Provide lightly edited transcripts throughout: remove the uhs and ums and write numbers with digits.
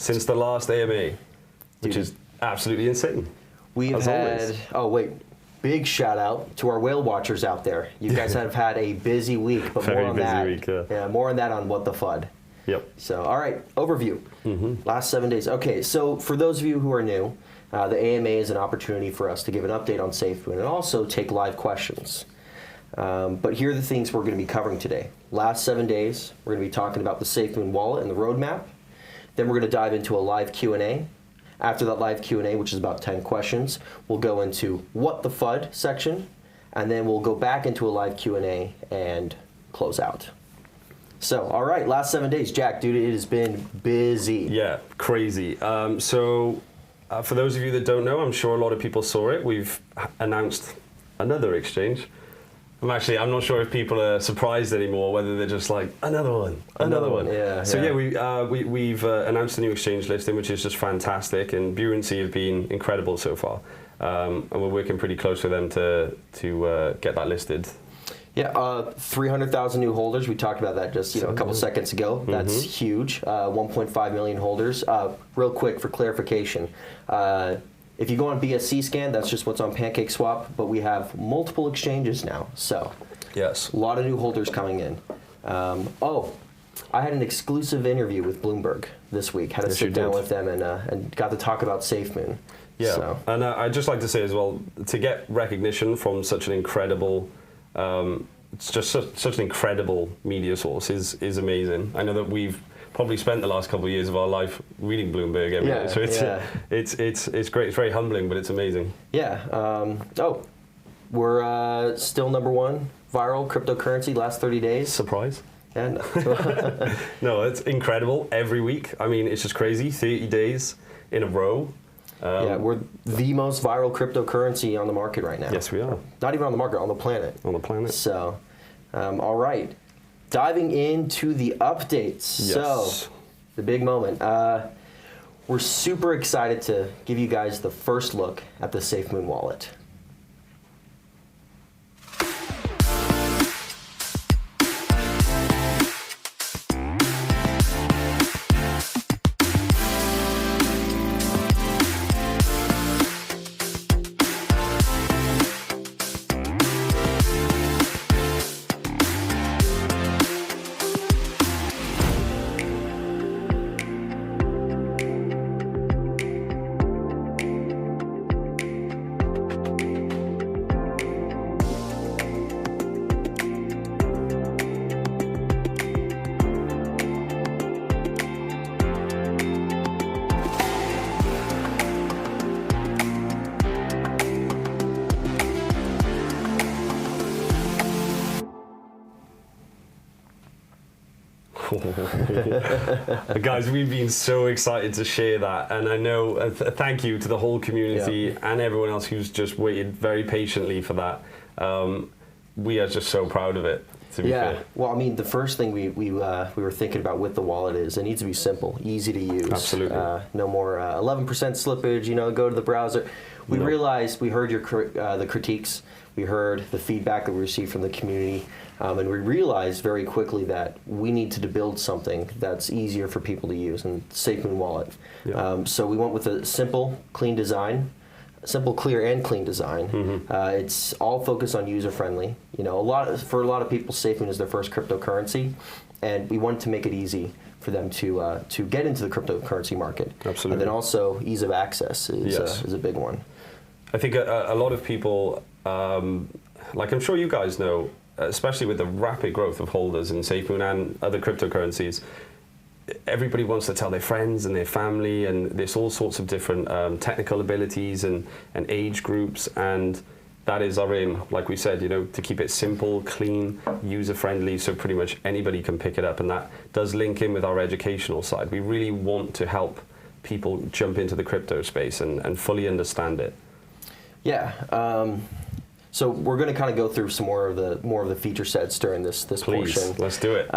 since the last AMA, which is absolutely insane. We've had, big shout out to our whale watchers out there. You guys have had a busy week, but more on that. Week, yeah. More on that on What the FUD. Yep. So, all right, overview. Last 7 days. Okay, so for those of you who are new, the AMA is an opportunity for us to give an update on Safemoon and also take live questions. But here are the things we're going to be covering today. Last 7 days, we're going to be talking about the Safemoon wallet and the roadmap. Then we're going to dive into a live Q&A. After that live Q&A, which is about 10 questions, we'll go into What the FUD section, and then we'll go back into a live Q&A and close out. So, all right, last 7 days. Jack, dude, it has been busy. Yeah, crazy. For those of you that don't know, I'm sure a lot of people saw it. We've announced another exchange. I'm not sure if people are surprised anymore, whether they're just like, another one. Yeah. So we've announced a new exchange listing, which is just fantastic, and Currencies have been incredible so far. And we're working pretty close with them to get that listed. Yeah, 300,000 new holders. We talked about that just a couple seconds ago. That's huge. 1.5 million holders. Real quick for clarification. If you go on BSC scan, that's just what's on Pancake Swap, but we have multiple exchanges now. So, yes, a lot of new holders coming in. I had an exclusive interview with Bloomberg this week. Had to sit down with them and got to talk about Safemoon. Yeah, so. And I'd just like to say as well, to get recognition from such an incredible, it's just such an incredible media source is amazing. I know that we've probably spent the last couple of years of our life reading Bloomberg every day, so it's great. It's very humbling, but it's amazing. Yeah. We're still #1 viral cryptocurrency last 30 days. Surprise. Yeah. No. No, it's incredible every week. I mean, it's just crazy. 30 days in a row. We're the most viral cryptocurrency on the market right now. Yes, we are. Not even on the market, on the planet. On the planet. So, all right. Diving into the updates. Yes. So, the big moment. We're super excited to give you guys the first look at the Safemoon wallet. Guys, we've been so excited to share that, and I know thank you to the whole community and everyone else who's just waited very patiently for that. We are just so proud of it, to be fair. Well, I mean, the first thing we were thinking about with the wallet is it needs to be simple, easy to use. Absolutely. No more 11% slippage, go to the browser. We realized, we heard the critiques, we heard the feedback that we received from the community, and we realized very quickly that we needed to build something that's easier for people to use, and Safemoon wallet. So we went with a simple, clean design, simple, clear, and clean design. It's all focused on user-friendly. For a lot of people, Safemoon is their first cryptocurrency, and we wanted to make it easy for them to get into the cryptocurrency market. Absolutely. And then also ease of access is a big one. I think a lot of people, like I'm sure you guys know, especially with the rapid growth of holders in Safemoon and other cryptocurrencies, everybody wants to tell their friends and their family, and there's all sorts of different technical abilities and age groups, and that is our aim, like we said, to keep it simple, clean, user-friendly, so pretty much anybody can pick it up, and that does link in with our educational side. We really want to help people jump into the crypto space and fully understand it. Yeah. So we're going to kind of go through some more of the feature sets during this portion. Let's do it.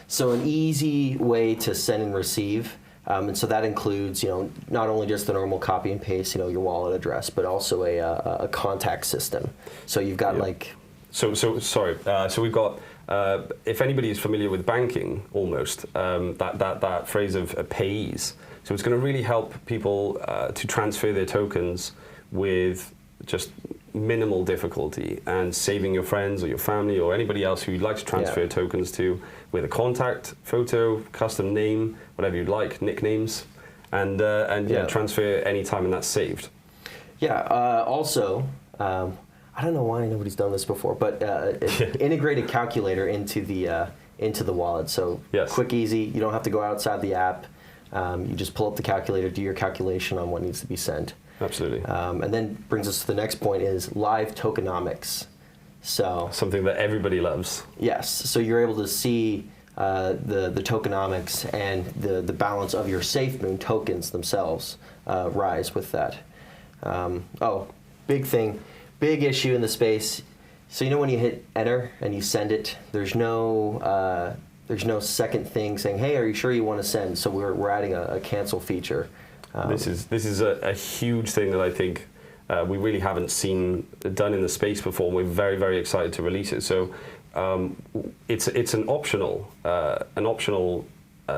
So an easy way to send and receive, and so that includes not only just the normal copy and paste your wallet address, but also a contact system. So you've got So we've got. If anybody is familiar with banking, almost that phrase of payees. So it's going to really help people to transfer their tokens with just minimal difficulty, and saving your friends or your family or anybody else who you'd like to transfer tokens to with a contact, photo, custom name, whatever you'd like, nicknames, and transfer anytime, and that's saved. Yeah. Also, I don't know why nobody's done this before, but integrate a calculator into the wallet. So quick, easy. You don't have to go outside the app. You just pull up the calculator, do your calculation on what needs to be sent. Absolutely. And then brings us to the next point is live tokenomics. So something that everybody loves. Yes. So you're able to see the tokenomics and the balance of your Safemoon tokens themselves rise with that. Big thing, big issue in the space. So you know when you hit enter and you send it, there's no second thing saying, hey, are you sure you want to send? So we're adding a cancel feature. This is a huge thing that I think we really haven't seen done in the space before. And we're very, very excited to release it. So it's an optional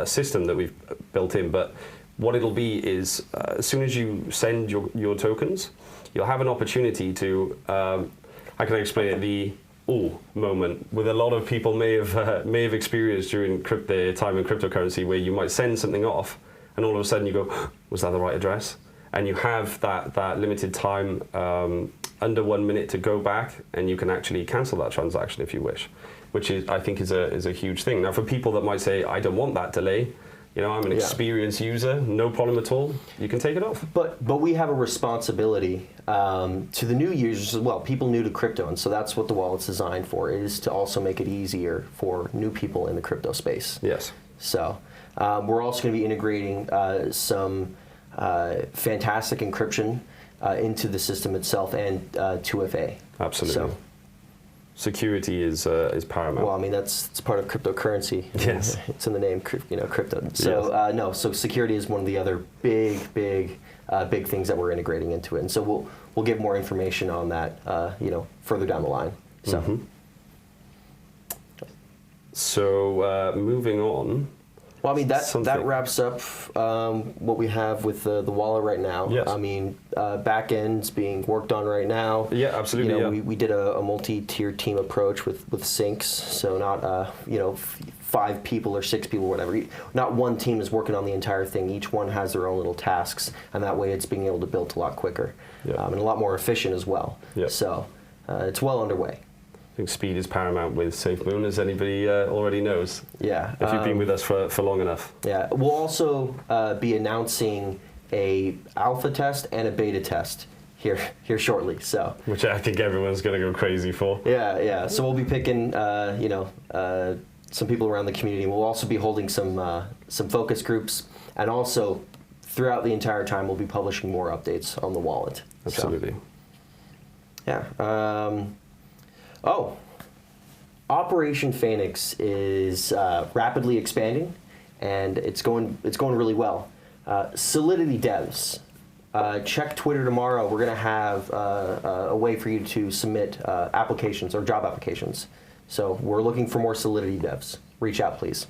system that we've built in. But what it'll be is as soon as you send your tokens, you'll have an opportunity to, how can I explain it, the moment with a lot of people may have experienced during their time in cryptocurrency, where you might send something off and all of a sudden you go, was that the right address? And you have that limited time, under 1 minute, to go back, and you can actually cancel that transaction if you wish, which I think is a huge thing. Now, for people that might say, I don't want that delay, I'm an experienced user, no problem at all, you can take it off. But we have a responsibility to the new users as well, people new to crypto, and so that's what the wallet's designed for, is to also make it easier for new people in the crypto space. Yes. So we're also going to be integrating some fantastic encryption into the system itself, and 2FA. Absolutely. So, security is paramount. Well, I mean, it's part of cryptocurrency. Yes. It's in the name, crypto. So so security is one of the other big things that we're integrating into it, and so we'll give more information on that, further down the line. So. Mm-hmm. So moving on. Well, I mean, that wraps up what we have with the wallet right now. Yes. I mean, back end's being worked on right now. Yeah, absolutely. We did a multi-tier team approach with syncs, so not 5 people or 6 people, whatever. Not one team is working on the entire thing. Each one has their own little tasks, and that way it's being able to build a lot quicker and a lot more efficient as well. Yep. So it's well underway. I think speed is paramount with Safemoon, as anybody already knows. Yeah. If you've been with us for long enough. Yeah. We'll also be announcing a alpha test and a beta test here shortly. So. Which I think everyone's going to go crazy for. Yeah. So we'll be picking, some people around the community. We'll also be holding some focus groups, and also throughout the entire time we'll be publishing more updates on the wallet. Absolutely. So, yeah. Operation Phoenix is rapidly expanding, and it's going really well. Solidity devs, check Twitter tomorrow. We're going to have a way for you to submit applications or job applications. So we're looking for more Solidity devs. Reach out, please.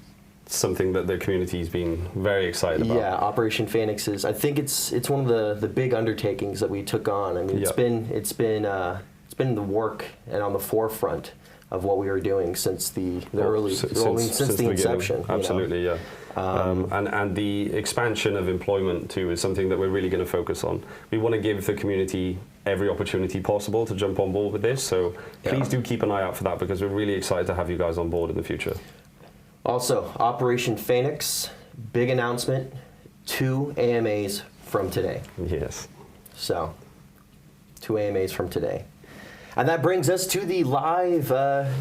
Something that the community's been very excited about. Yeah, Operation Phoenix is. I think it's one of the big undertakings that we took on. I mean, it's been the work and on the forefront of what we were doing since the inception. Absolutely, yeah. And the expansion of employment too is something that we're really going to focus on. We want to give the community every opportunity possible to jump on board with this. So please do keep an eye out for that, because we're really excited to have you guys on board in the future. Also, Operation Phoenix, big announcement, 2 AMAs from today. Yes. So, 2 AMAs from today. And that brings us to the live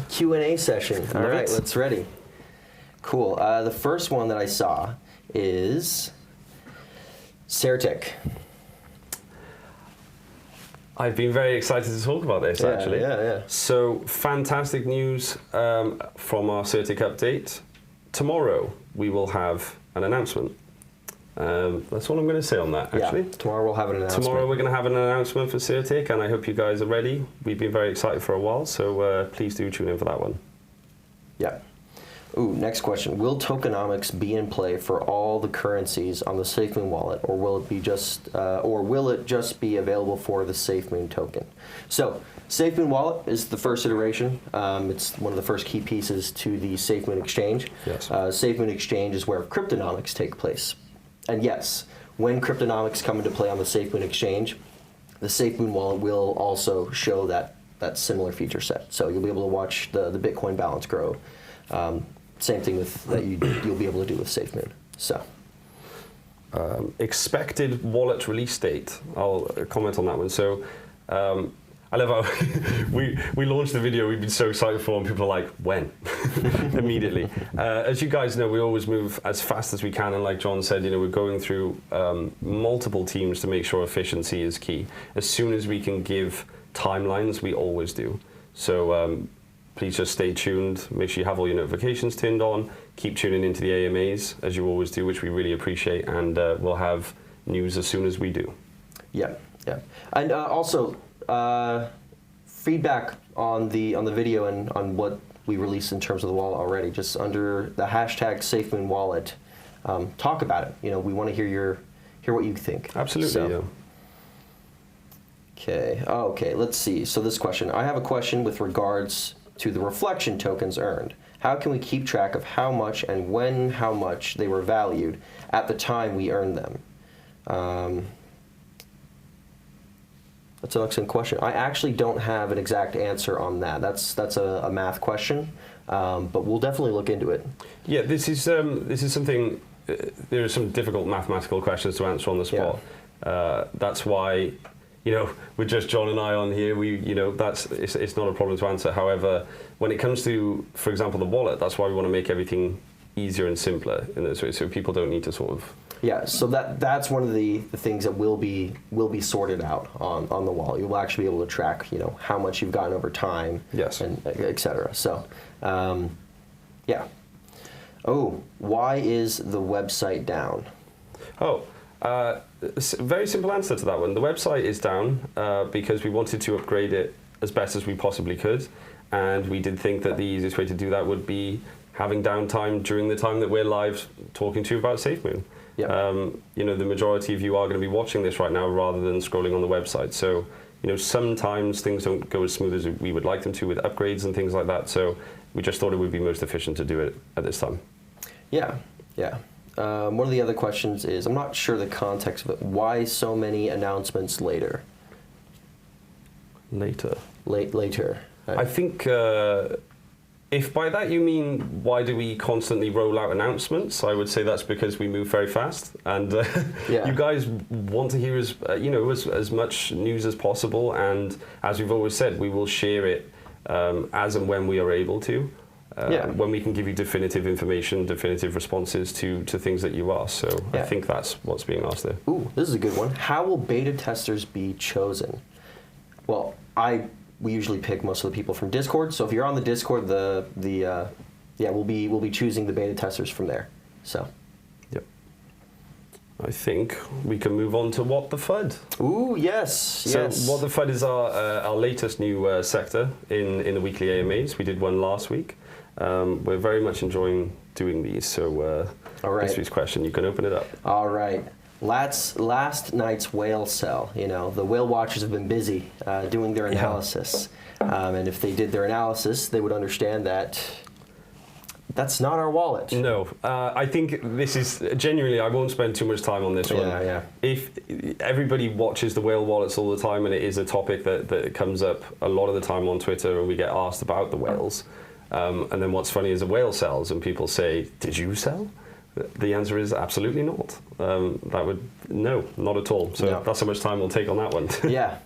Q&A session. All right, let's ready. Cool. The first one that I saw is Certic. I've been very excited to talk about this, actually. Yeah. So, fantastic news from our Certic update. Tomorrow, we will have an announcement. That's all I'm going to say on that, actually. Yeah, tomorrow we'll have an announcement. Tomorrow we're going to have an announcement for Certic, and I hope you guys are ready. We've been very excited for a while, so please do tune in for that one. Yeah. Ooh, next question. Will tokenomics be in play for all the currencies on the Safemoon wallet, or will it just be available for the Safemoon token? So, Safemoon wallet is the first iteration. It's one of the first key pieces to the Safemoon exchange. Yes. Safemoon exchange is where cryptonomics take place. And yes, when cryptonomics come into play on the Safemoon exchange, the Safemoon wallet will also show that similar feature set. So you'll be able to watch the Bitcoin balance grow. Same thing with that you'll be able to do with Safemoon. So, expected wallet release date. I'll comment on that one. So, I love how we launched the video. We've been so excited for, and people are like, when? Immediately. As you guys know, we always move as fast as we can, and like John said, we're going through multiple teams to make sure efficiency is key. As soon as we can give timelines, we always do. So. Please just stay tuned. Make sure you have all your notifications turned on. Keep tuning into the AMAs, as you always do, which we really appreciate. And we'll have news as soon as we do. Yeah, yeah. And also, feedback on the video and on what we released in terms of the wallet already. Just under the hashtag Safemoon wallet, talk about it. We want to hear what you think. Absolutely. So, yeah. Okay. Okay. Let's see. So this question. I have a question with regards to the reflection tokens earned. How can we keep track of how much and when how much they were valued at the time we earned them? That's an excellent question. I actually don't have an exact answer on that. That's a math question, but we'll definitely look into it. Yeah, this is something. There are some difficult mathematical questions to answer on the spot. Yeah. That's why. With just John and I on here, it's not a problem to answer. However, when it comes to, for example, the wallet, that's why we want to make everything easier and simpler in this way, so people don't need to sort of. Yeah, so that's one of the things that will be sorted out on the wallet. You'll actually be able to track, how much you've gotten over time, yes, and et cetera. So, yeah. Oh, why is the website down? Oh. Very simple answer to that one. The website is down because we wanted to upgrade it as best as we possibly could, and we did think that the easiest way to do that would be having downtime during the time that we're live talking to you about Safemoon. Yep. The majority of you are going to be watching this right now rather than scrolling on the website. So, sometimes things don't go as smooth as we would like them to with upgrades and things like that. So we just thought it would be most efficient to do it at this time. Yeah, yeah. One of the other questions is, I'm not sure the context of it. Why so many announcements later? Later. Later. I think if by that you mean why do we constantly roll out announcements, I would say that's because we move very fast, and you guys want to hear as much news as possible. And as we've always said, we will share it as and when we are able to. When we can give you definitive information, definitive responses to things that you ask. So I think that's what's being asked there. Ooh, this is a good one. How will beta testers be chosen? Well, we usually pick most of the people from Discord. So if you're on the Discord, we'll be choosing the beta testers from there. So. Yep. I think we can move on to What the FUD. Ooh, yes. So What the FUD is our latest new sector in the weekly AMAs. We did one last week. We're very much enjoying doing these, so all right. This week's question, you can open it up. All right. Last night's whale sell, the whale watchers have been busy doing their analysis. And if they did their analysis, they would understand that that's not our wallet. No, I think this is, genuinely, I won't spend too much time on this one. Yeah. If everybody watches the whale wallets all the time, and it is a topic that comes up a lot of the time on Twitter, and we get asked about the whales. And then what's funny is a whale sells, and people say, "Did you sell?" The answer is absolutely not. No, not at all. So that's how much time we'll take on that one. Yeah.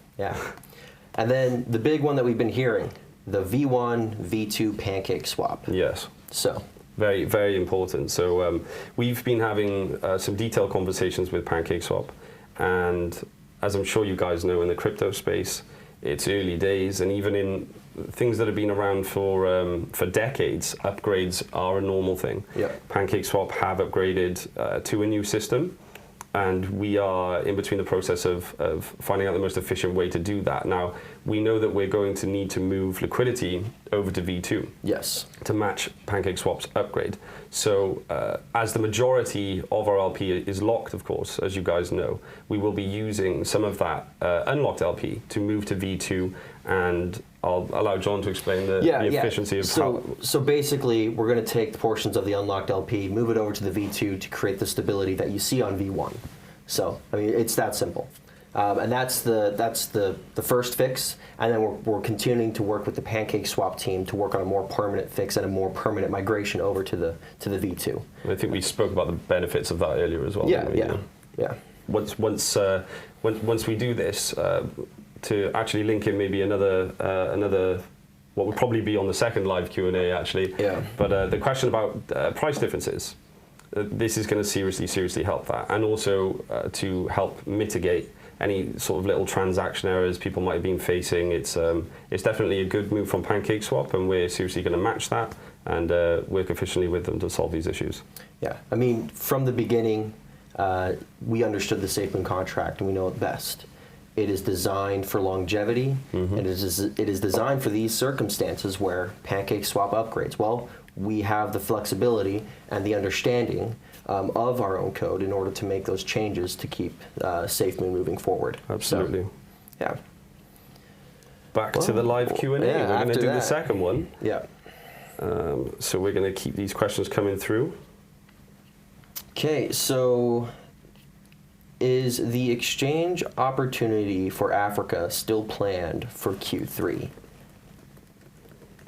And then the big one that we've been hearing, the V1 V2 Pancake Swap. Yes. So. Very, very important. So we've been having some detailed conversations with Pancake Swap, and as I'm sure you guys know, in the crypto space, it's early days, and even in things that have been around for decades, upgrades are a normal thing. Yep. Pancake Swap have upgraded to a new system, and we are in between the process of finding out the most efficient way to do that. Now, we know that we're going to need to move liquidity over to V2. Yes. To match Pancake Swap's upgrade. So as the majority of our LP is locked, of course, as you guys know, we will be using some of that unlocked LP to move to V2, and I'll allow John to explain the efficiency of how... So basically, we're going to take portions of the unlocked LP, move it over to the V2 to create the stability that you see on V1. So, I mean, it's that simple. And that's the first fix, and then we're continuing to work with the Pancake Swap team to work on a more permanent fix and a more permanent migration over to the V2. I think we spoke about the benefits of that earlier as well. Yeah. Once we do this, to actually link in maybe another what would probably be on the second live Q&A actually. Yeah. But the question about price differences, this is going to seriously help that, and also to help mitigate any sort of little transaction errors people might have been facing. It's definitely a good move from Pancake Swap, and we're seriously going to match that and work efficiently with them to solve these issues. Yeah, I mean, from the beginning, we understood the Safeman contract, and we know it best. It is designed for longevity, and it is designed for these circumstances where Pancake Swap upgrades. Well, we have the flexibility and the understanding of our own code in order to make those changes to keep Safemoon moving forward. Absolutely. So, yeah. Back to the live Q&A. Yeah, we're going to do that. the second one. Yeah. So we're going to keep these questions coming through. Okay, so is the exchange opportunity for Africa still planned for Q3?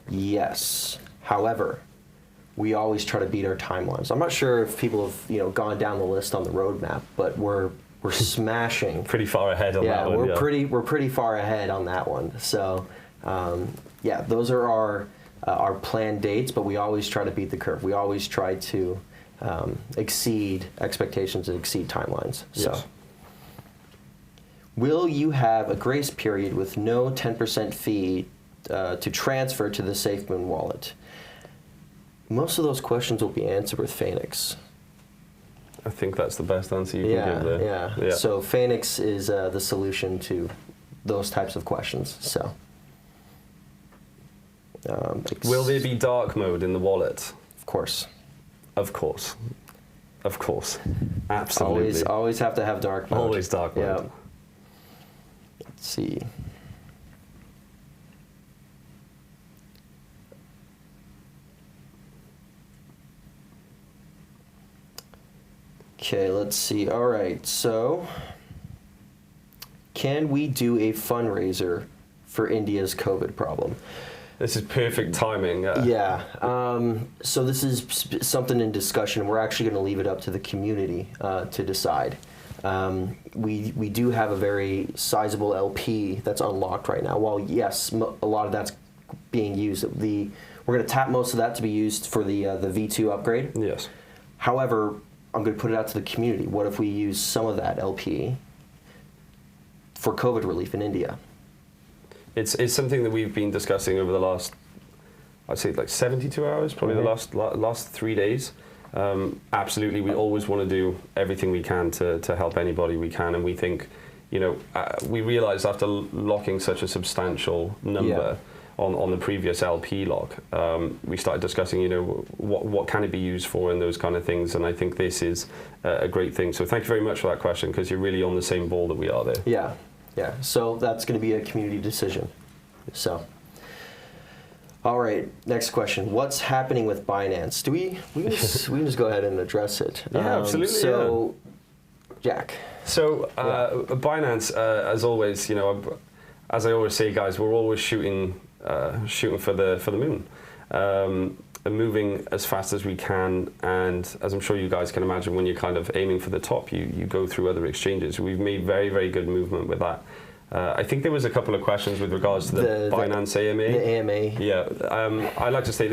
Yes. However, we always try to beat our timelines. I'm not sure if people have gone down the list on the roadmap, but we're smashing. Pretty far ahead on that one. We're pretty far ahead on that one. So yeah, those are our planned dates, but we always try to beat the curve. We always try to exceed expectations and exceed timelines. Yes. So, will you have a grace period with no 10% fee to transfer to the Safemoon wallet? Most of those questions will be answered with Phoenix. I think that's the best answer you can give there. Yeah. So Phoenix is the solution to those types of questions. So, will there be dark mode in the wallet? Of course. Of course. Of course. Absolutely. Always have to have dark mode. Always dark mode. Yeah. Let's see. Okay, let's see. All right, so can we do a fundraiser for India's COVID problem? This is perfect timing. Yeah. So this is something in discussion. We're actually going to leave it up to the community to decide. We do have a very sizable LP that's unlocked right now. While yes, a lot of that's being used, we're going to tap most of that to be used for the V2 upgrade. Yes. However, I'm going to put it out to the community. What if we use some of that LP for COVID relief in India? It's something that we've been discussing over the last, I'd say like 72 hours, probably the last 3 days. Absolutely, we always want to do everything we can to help anybody we can, and we think, we realized after locking such a substantial number on the previous LP lock, we started discussing, what can it be used for and those kind of things, and I think this is a great thing. So thank you very much for that question, because you're really on the same ball that we are there. Yeah. Yeah, so that's going to be a community decision. So, all right, next question. What's happening with Binance? We can just go ahead and address it. Yeah, absolutely. So, Jack. So, Binance, as always, as I always say, guys, we're always shooting for the moon. And moving as fast as we can, and as I'm sure you guys can imagine, when you're kind of aiming for the top, you go through other exchanges. We've made very, very good movement with that. I think there was a couple of questions with regards to the Binance AMA. The AMA. Yeah, I like to say,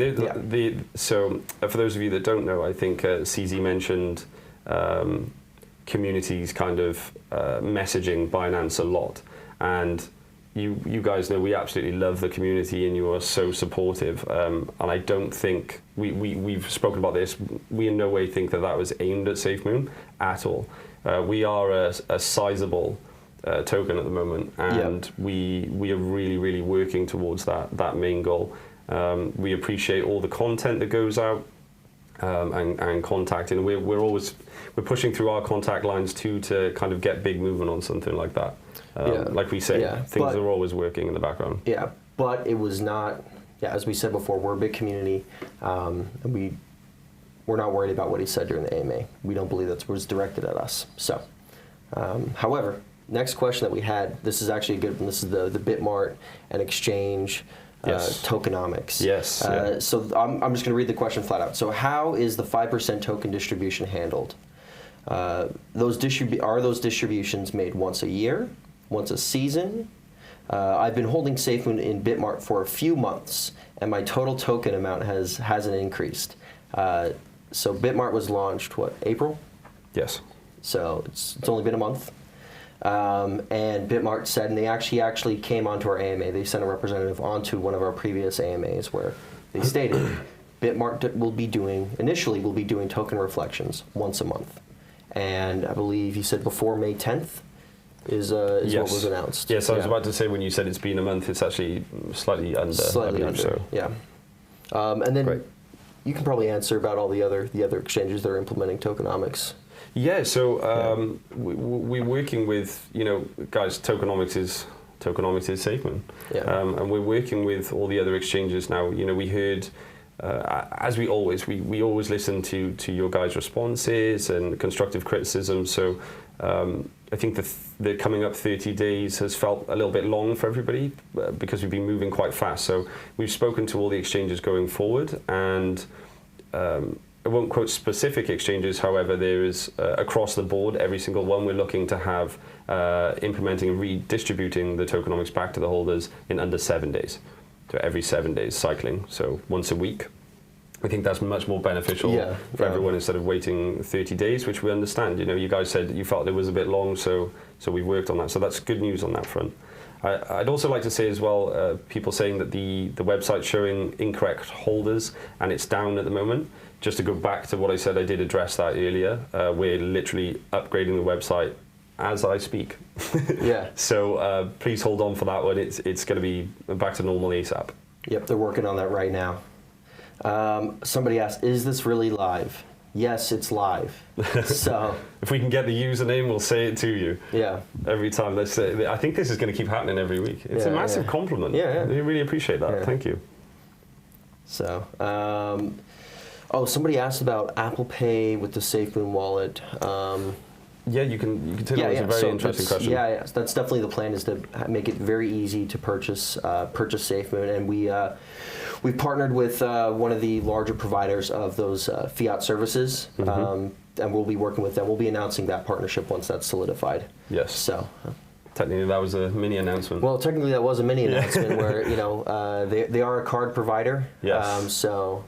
so for those of you that don't know, I think CZ mentioned communities kind of messaging Binance a lot, and you guys know we absolutely love the community, and you are so supportive. And I don't think we've spoken about this. We in no way think that was aimed at Safemoon at all. We are a sizable token at the moment, and we are really working towards that main goal. We appreciate all the content that goes out and contacting. We're pushing through our contact lines too to kind of get big movement on something like that. Like we say, things are always working in the background. Yeah, but it was not. Yeah, as we said before, we're a big community, and we're not worried about what he said during the AMA. We don't believe that was directed at us. So, however, next question that we had, this is actually a good one. This is the Bitmart and exchange tokenomics. Yes. So I'm just going to read the question flat out. So how is the 5% token distribution handled? Are those distributions made once a year, once a season? I've been holding Safemoon in Bitmart for a few months, and my total token amount hasn't increased. So Bitmart was launched, what, April? Yes. So it's only been a month. And Bitmart said, and they actually came onto our AMA. They sent a representative onto one of our previous AMAs where they stated Bitmart will be doing token reflections once a month. And I believe you said before May 10th is what was announced. Yes, I was about to say when you said it's been a month, it's actually slightly under. Slightly under, so. Yeah. And then you can probably answer about all the other exchanges that are implementing tokenomics. Yeah, so we're working with, guys, Tokenomics is Safeman. Yeah. And we're working with all the other exchanges now. We heard, as we always listen to your guys' responses and constructive criticism. So I think the coming up 30 days has felt a little bit long for everybody because we've been moving quite fast. So we've spoken to all the exchanges going forward, and I won't quote specific exchanges, however, there is across the board, every single one we're looking to have implementing and redistributing the tokenomics back to the holders in under 7 days. So every 7 days cycling, so once a week. I think that's much more beneficial for everyone instead of waiting 30 days, which we understand. You guys said you felt it was a bit long, so we worked on that. So that's good news on that front. I'd also like to say as well, people saying that the website's showing incorrect holders and it's down at the moment. Just to go back to what I said, I did address that earlier. We're literally upgrading the website as I speak. Yeah. So please hold on for that one. It's going to be back to normal ASAP. Yep, they're working on that right now. Somebody asked, is this really live? Yes, it's live. So if we can get the username, we'll say it to you. Yeah. Every time. Let's say, I think this is going to keep happening every week. It's a massive compliment. Yeah. We really appreciate that. Yeah. Thank you. So, somebody asked about Apple Pay with the Safemoon wallet. Yeah, you can tell it was a very interesting question. Yeah, that's definitely the plan, is to make it very easy to purchase Safemoon, and we've partnered with one of the larger providers of those fiat services, and we'll be working with them. We'll be announcing that partnership once that's solidified. Yes. So. Technically, that was a mini announcement. Well, technically, that was a mini announcement where they are a card provider. Yes. So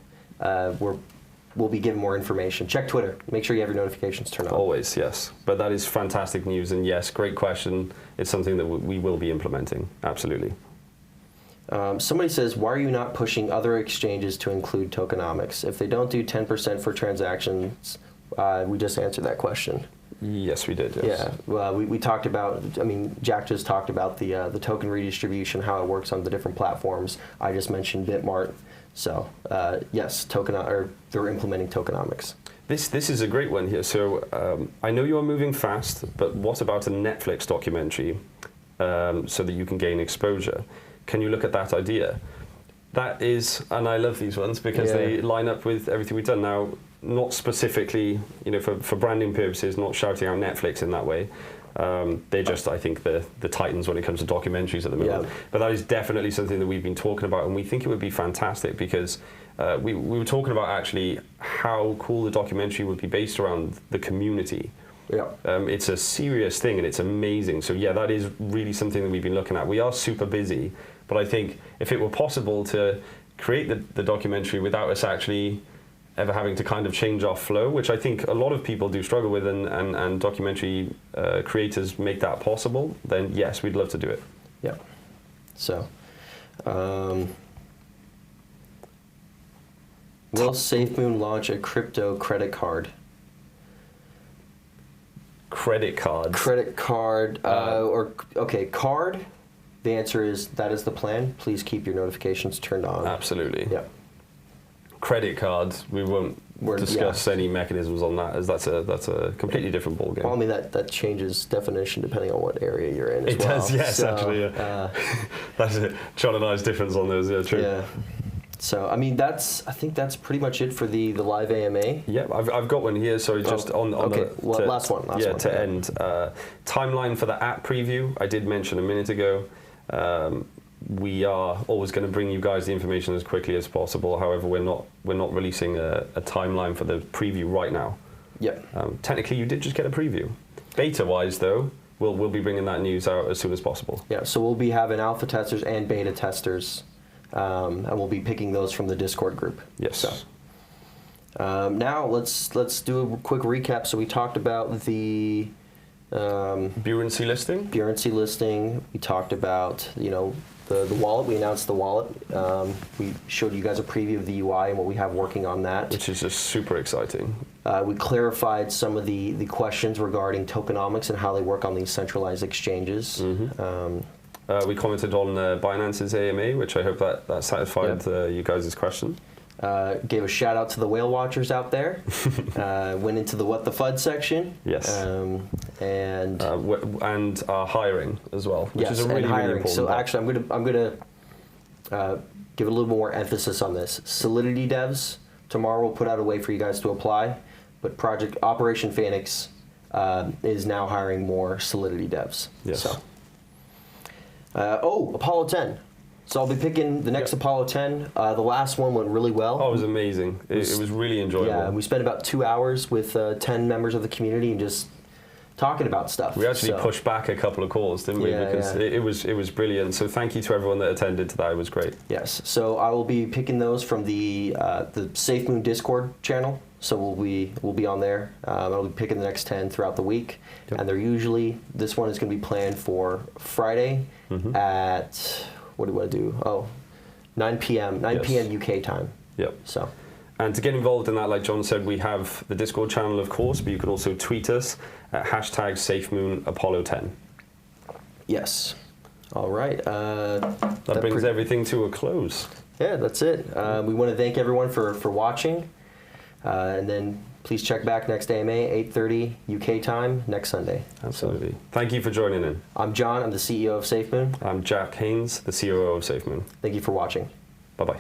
we'll be giving more information. Check Twitter. Make sure you have your notifications turned on. Always, yes. But that is fantastic news, and yes, great question. It's something that we will be implementing. Absolutely. Somebody says, why are you not pushing other exchanges to include tokenomics? If they don't do 10% for transactions, we just answered that question. Yes, we did. Yes. Yeah, well, we talked about. Jack just talked about the token redistribution, how it works on the different platforms. I just mentioned Bitmart. So yes, they're implementing tokenomics. This is a great one here. So I know you are moving fast, but what about a Netflix documentary so that you can gain exposure? Can you look at that idea? That is, and I love these ones because they line up with everything we've done. Now, not specifically, for branding purposes, not shouting out Netflix in that way. They're just, I think, the titans when it comes to documentaries at the moment. Yeah. But that is definitely something that we've been talking about, and we think it would be fantastic because we were talking about actually how cool the documentary would be based around the community. Yeah. It's a serious thing and it's amazing. So yeah, that is really something that we've been looking at. We are super busy, but I think if it were possible to create the documentary without us actually ever having to kind of change our flow, which I think a lot of people do struggle with, and documentary creators make that possible, then yes, we'd love to do it. Yeah. So, will Safemoon launch a crypto credit card? Credit cards. Credit card, card. The answer is that is the plan. Please keep your notifications turned on. Absolutely. Yeah. Credit cards, we won't discuss any mechanisms on that, as that's a completely different ballgame. Well, I mean, that changes definition depending on what area you're in as well. It does, yes, so, actually. Yeah. That's it. John and I's difference on those, yeah, true. Yeah. So, I mean, I think that's pretty much it for the live AMA. Yeah, I've got one here, sorry, just on last one. To end. Timeline for the app preview, I did mention a minute ago. We are always going to bring you guys the information as quickly as possible. However, we're not releasing a timeline for the preview right now. Yep. Technically, you did just get a preview. Beta-wise, though, we'll be bringing that news out as soon as possible. Yeah, so we'll be having alpha testers and beta testers. And we'll be picking those from the Discord group. Yes. So, now let's do a quick recap. So we talked about the Currency listing. Currency listing. We talked about the wallet. We announced the wallet. We showed you guys a preview of the UI and what we have working on that, which is just super exciting. We clarified some of the questions regarding tokenomics and how they work on these centralized exchanges. Mm-hmm. We commented on Binance's AMA, which I hope that satisfied you guys' question. Gave a shout out to the whale watchers out there. Went into the what the FUD section. Yes. And our hiring as well, which is a really important So part. actually, I'm gonna give a little more emphasis on this. Solidity devs, tomorrow we'll put out a way for you guys to apply, but Project Operation Phoenix is now hiring more Solidity devs. Yes. So. Apollo 10. So I'll be picking the next Apollo 10. The last one went really well. Oh, it was amazing. It was really enjoyable. Yeah, we spent about 2 hours with 10 members of the community and just talking about stuff. We actually pushed back a couple of calls, didn't we? Because it was brilliant. So thank you to everyone that attended to that. It was great. Yes. So I will be picking those from the Safemoon Discord channel. So we'll be on there. I'll be picking the next 10 throughout the week, and they're usually this one is going to be planned for Friday at what do you want to do? 9 p.m. 9 p.m. UK time. Yep. So. And to get involved in that, like John said, we have the Discord channel, of course, but you can also tweet us at #SafeMoonApollo10. Yes. All right. That brings everything to a close. Yeah, that's it. We want to thank everyone for watching. And then please check back next AMA, 8:30 UK time, next Sunday. Absolutely. So, thank you for joining in. I'm John. I'm the CEO of Safemoon. I'm Jack Haynes, the COO of Safemoon. Thank you for watching. Bye-bye.